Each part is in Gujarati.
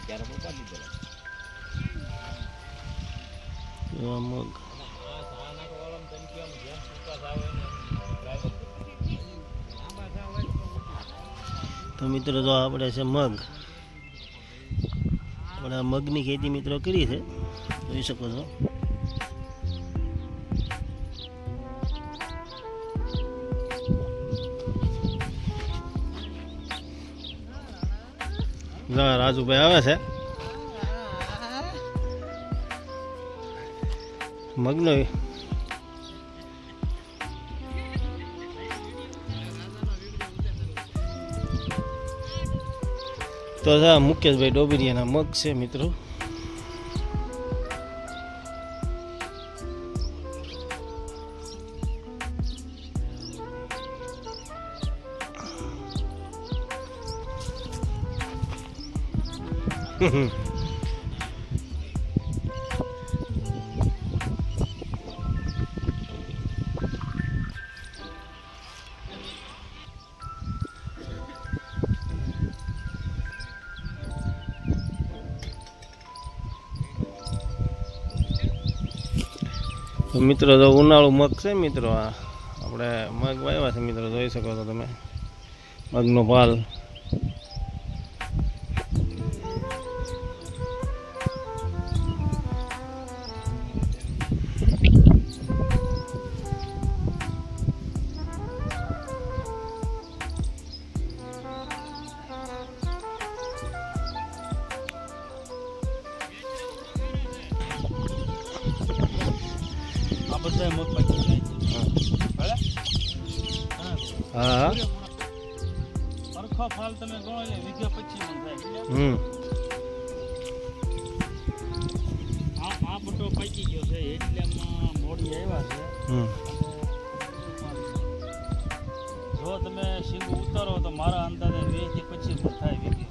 મગ તો મિત્રો જો આપણે છે મગ, આપણે મગની ખેતી મિત્રો કરી છે, જોઈ શકો છો. રાજુભાઈ આવે છે મગનો. તો મુકેશભાઈ ડોબરિયાના મગ છે મિત્રો. મિત્રો તો ઉનાળુ મગ છે મિત્રો. આ આપણે મગ વાવ્યા છે મિત્રો, જોઈ શકો છો તમે મગનો પાલ. હા ફાલ તમે ગણો એટલે વીઘે 25 મણ થાય. આ બટો પાકી ગયો છે એટલે મોડી આવ્યા છે. જો તમે સિંગ ઉતારો તો મારા અંદાજે 20 થી 25 મણ થાય વીઘે.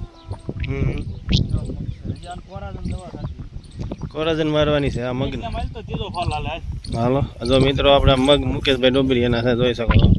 કોરાજન મારવાની છે આ મગ. તો ત્રીજો ફાલ હાલે. હાલો જો મિત્રો આપણે મગ મુકેશભાઈ ડોબરિયાના છે, જોઈ શકો છો.